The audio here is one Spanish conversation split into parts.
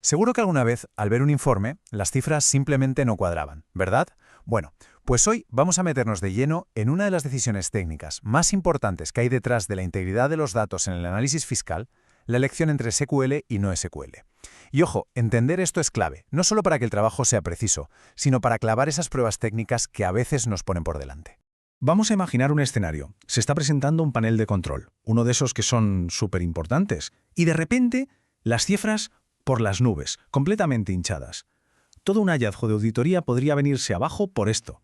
Seguro que alguna vez, al ver un informe, las cifras simplemente no cuadraban, ¿verdad? Bueno, pues hoy vamos a meternos de lleno en una de las decisiones técnicas más importantes que hay detrás de la integridad de los datos en el análisis fiscal, la elección entre SQL y no SQL. Y ojo, entender esto es clave, no solo para que el trabajo sea preciso, sino para clavar esas pruebas técnicas que a veces nos ponen por delante. Vamos a imaginar un escenario. Se está presentando un panel de control, uno de esos que son súper importantes, y de repente las cifras por las nubes, completamente hinchadas. Todo un hallazgo de auditoría podría venirse abajo por esto.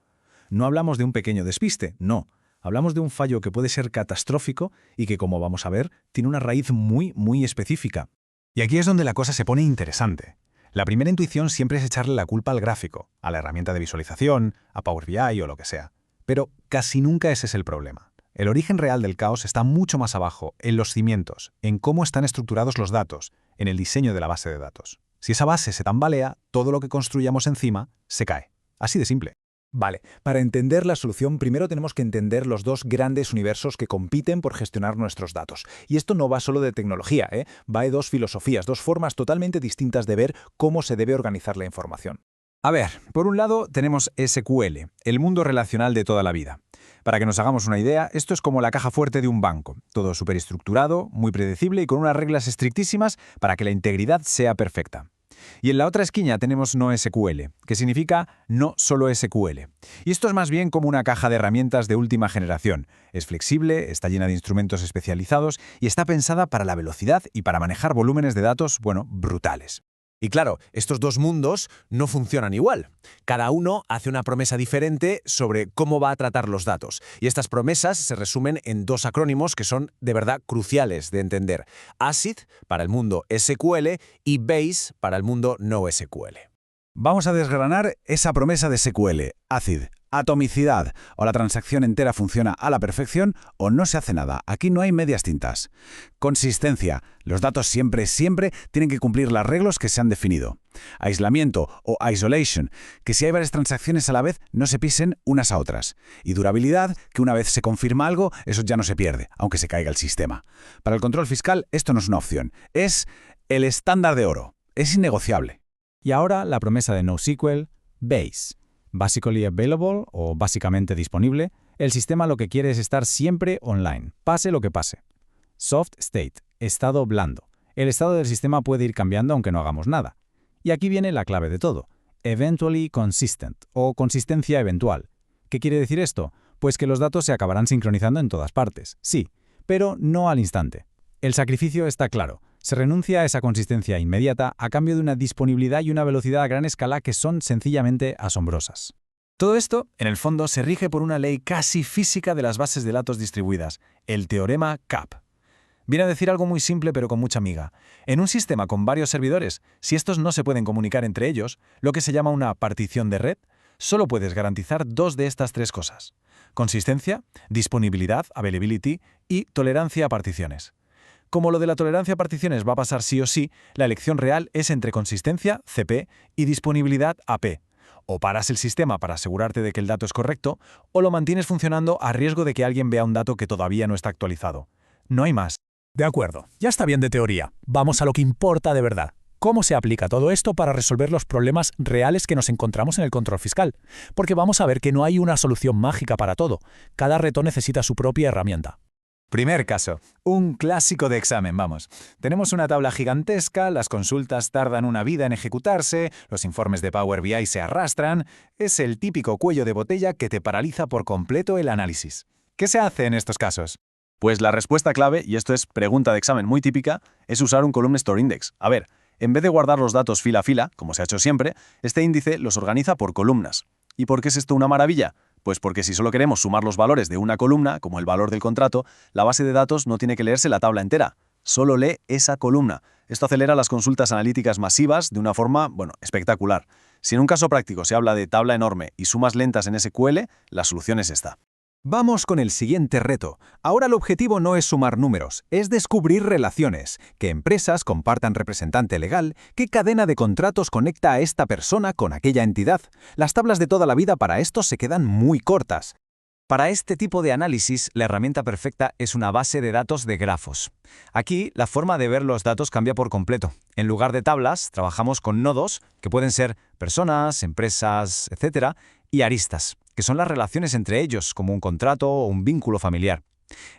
No hablamos de un pequeño despiste, no. Hablamos de un fallo que puede ser catastrófico y que, como vamos a ver, tiene una raíz muy específica. Y aquí es donde la cosa se pone interesante. La primera intuición siempre es echarle la culpa al gráfico, a la herramienta de visualización, a Power BI o lo que sea. Pero casi nunca ese es el problema. El origen real del caos está mucho más abajo, en los cimientos, en cómo están estructurados los datos, en el diseño de la base de datos. Si esa base se tambalea, todo lo que construyamos encima se cae. Así de simple. Vale, para entender la solución primero tenemos que entender los dos grandes universos que compiten por gestionar nuestros datos. Y esto no va solo de tecnología, va de dos filosofías, dos formas totalmente distintas de ver cómo se debe organizar la información. A ver, por un lado tenemos SQL, el mundo relacional de toda la vida. Para que nos hagamos una idea, esto es como la caja fuerte de un banco, todo superestructurado, muy predecible y con unas reglas estrictísimas para que la integridad sea perfecta. Y en la otra esquina tenemos NoSQL, que significa no solo SQL. Y esto es más bien como una caja de herramientas de última generación. Es flexible, está llena de instrumentos especializados y está pensada para la velocidad y para manejar volúmenes de datos, brutales. Y claro, estos dos mundos no funcionan igual. Cada uno hace una promesa diferente sobre cómo va a tratar los datos. Y estas promesas se resumen en dos acrónimos que son de verdad cruciales de entender. ACID para el mundo SQL y BASE para el mundo no SQL. Vamos a desgranar esa promesa de SQL, ACID. Atomicidad, o la transacción entera funciona a la perfección o no se hace nada. Aquí no hay medias tintas. Consistencia, los datos siempre tienen que cumplir las reglas que se han definido. Aislamiento o isolation, que si hay varias transacciones a la vez no se pisen unas a otras. Y durabilidad, que una vez se confirma algo, eso ya no se pierde, aunque se caiga el sistema. Para el control fiscal esto no es una opción, es el estándar de oro, es innegociable. Y ahora la promesa de NoSQL, BASE. Basically Available o básicamente disponible, el sistema lo que quiere es estar siempre online, pase lo que pase. Soft State, estado blando. El estado del sistema puede ir cambiando aunque no hagamos nada. Y aquí viene la clave de todo. Eventually Consistent o consistencia eventual. ¿Qué quiere decir esto? Pues que los datos se acabarán sincronizando en todas partes, sí, pero no al instante. El sacrificio está claro. Se renuncia a esa consistencia inmediata a cambio de una disponibilidad y una velocidad a gran escala que son sencillamente asombrosas. Todo esto, en el fondo, se rige por una ley casi física de las bases de datos distribuidas, el teorema CAP. Viene a decir algo muy simple pero con mucha miga. En un sistema con varios servidores, si estos no se pueden comunicar entre ellos, lo que se llama una partición de red, solo puedes garantizar dos de estas tres cosas: consistencia, disponibilidad, availability, y tolerancia a particiones. Como lo de la tolerancia a particiones va a pasar sí o sí, la elección real es entre consistencia, CP, y disponibilidad, AP. O paras el sistema para asegurarte de que el dato es correcto, o lo mantienes funcionando a riesgo de que alguien vea un dato que todavía no está actualizado. No hay más. De acuerdo, ya está bien de teoría. Vamos a lo que importa de verdad. ¿Cómo se aplica todo esto para resolver los problemas reales que nos encontramos en el control fiscal? Porque vamos a ver que no hay una solución mágica para todo. Cada reto necesita su propia herramienta. Primer caso, un clásico de examen, vamos. Tenemos una tabla gigantesca, las consultas tardan una vida en ejecutarse, los informes de Power BI se arrastran. Es el típico cuello de botella que te paraliza por completo el análisis. ¿Qué se hace en estos casos? Pues la respuesta clave, y esto es pregunta de examen muy típica, es usar un Column Store Index. A ver, en vez de guardar los datos fila a fila, como se ha hecho siempre, este índice los organiza por columnas. ¿Y por qué es esto una maravilla? Pues porque si solo queremos sumar los valores de una columna, como el valor del contrato, la base de datos no tiene que leerse la tabla entera, solo lee esa columna. Esto acelera las consultas analíticas masivas de una forma, espectacular. Si en un caso práctico se habla de tabla enorme y sumas lentas en SQL, la solución es esta. Vamos con el siguiente reto. Ahora el objetivo no es sumar números, es descubrir relaciones, que empresas compartan representante legal, qué cadena de contratos conecta a esta persona con aquella entidad. Las tablas de toda la vida para esto se quedan muy cortas. Para este tipo de análisis, la herramienta perfecta es una base de datos de grafos. Aquí, la forma de ver los datos cambia por completo. En lugar de tablas, trabajamos con nodos, que pueden ser personas, empresas, etc., y aristas, que son las relaciones entre ellos, como un contrato o un vínculo familiar.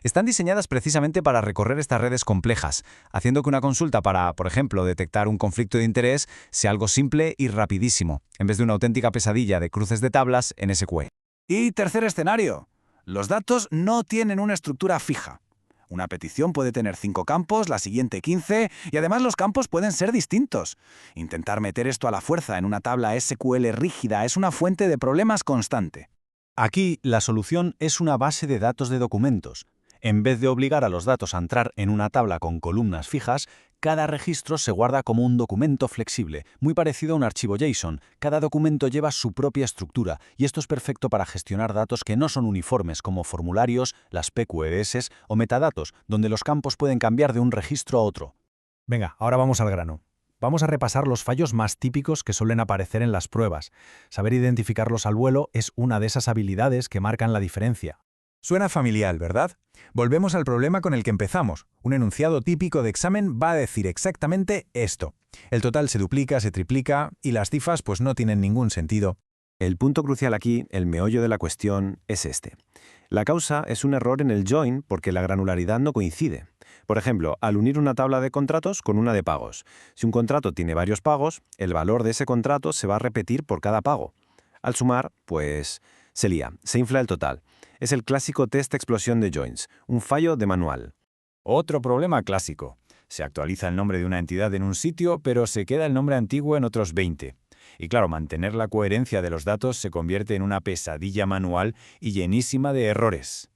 Están diseñadas precisamente para recorrer estas redes complejas, haciendo que una consulta para, por ejemplo, detectar un conflicto de interés sea algo simple y rapidísimo, en vez de una auténtica pesadilla de cruces de tablas en SQL. Y tercer escenario. Los datos no tienen una estructura fija. Una petición puede tener 5 campos, la siguiente 15, y además los campos pueden ser distintos. Intentar meter esto a la fuerza en una tabla SQL rígida es una fuente de problemas constante. Aquí, la solución es una base de datos de documentos. En vez de obligar a los datos a entrar en una tabla con columnas fijas, cada registro se guarda como un documento flexible, muy parecido a un archivo JSON. Cada documento lleva su propia estructura, y esto es perfecto para gestionar datos que no son uniformes, como formularios, las PQRS o metadatos, donde los campos pueden cambiar de un registro a otro. Venga, ahora vamos al grano. Vamos a repasar los fallos más típicos que suelen aparecer en las pruebas. Saber identificarlos al vuelo es una de esas habilidades que marcan la diferencia. Suena familiar, ¿verdad? Volvemos al problema con el que empezamos. Un enunciado típico de examen va a decir exactamente esto. El total se duplica, se triplica, y las cifras pues no tienen ningún sentido. El punto crucial aquí, el meollo de la cuestión, es este. La causa es un error en el join porque la granularidad no coincide. Por ejemplo, al unir una tabla de contratos con una de pagos. Si un contrato tiene varios pagos, el valor de ese contrato se va a repetir por cada pago. Al sumar, pues, se lía, se infla el total. Es el clásico test explosión de joins, un fallo de manual. Otro problema clásico. Se actualiza el nombre de una entidad en un sitio, pero se queda el nombre antiguo en otros 20. Y claro, mantener la coherencia de los datos se convierte en una pesadilla manual y llenísima de errores.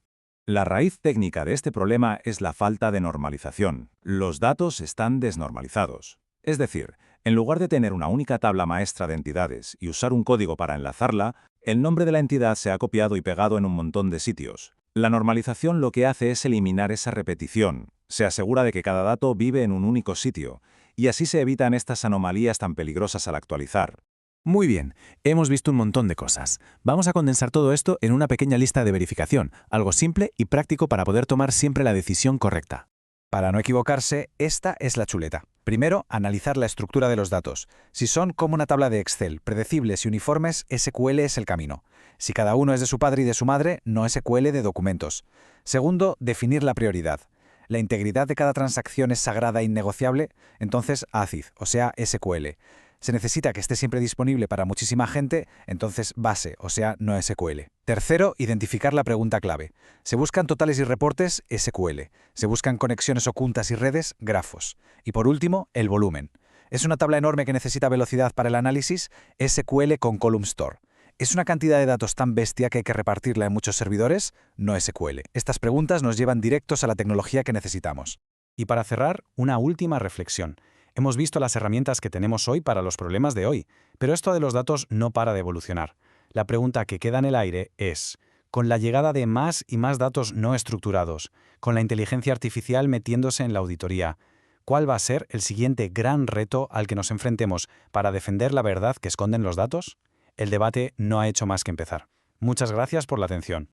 La raíz técnica de este problema es la falta de normalización. Los datos están desnormalizados. Es decir, en lugar de tener una única tabla maestra de entidades y usar un código para enlazarla, el nombre de la entidad se ha copiado y pegado en un montón de sitios. La normalización lo que hace es eliminar esa repetición. Se asegura de que cada dato vive en un único sitio, y así se evitan estas anomalías tan peligrosas al actualizar. Muy bien, hemos visto un montón de cosas. Vamos a condensar todo esto en una pequeña lista de verificación, algo simple y práctico para poder tomar siempre la decisión correcta. Para no equivocarse, esta es la chuleta. Primero, analizar la estructura de los datos. Si son como una tabla de Excel, predecibles y uniformes, SQL es el camino. Si cada uno es de su padre y de su madre, no SQL de documentos. Segundo, definir la prioridad. La integridad de cada transacción es sagrada e innegociable, entonces ACID, o sea, SQL. Se necesita que esté siempre disponible para muchísima gente, entonces base, o sea, no SQL. Tercero, identificar la pregunta clave. Se buscan totales y reportes, SQL. Se buscan conexiones ocultas y redes, grafos. Y por último, el volumen. ¿Es una tabla enorme que necesita velocidad para el análisis? SQL con Column Store. ¿Es una cantidad de datos tan bestia que hay que repartirla en muchos servidores? No SQL. Estas preguntas nos llevan directos a la tecnología que necesitamos. Y para cerrar, una última reflexión. Hemos visto las herramientas que tenemos hoy para los problemas de hoy, pero esto de los datos no para de evolucionar. La pregunta que queda en el aire es, con la llegada de más y más datos no estructurados, con la inteligencia artificial metiéndose en la auditoría, ¿cuál va a ser el siguiente gran reto al que nos enfrentemos para defender la verdad que esconden los datos? El debate no ha hecho más que empezar. Muchas gracias por la atención.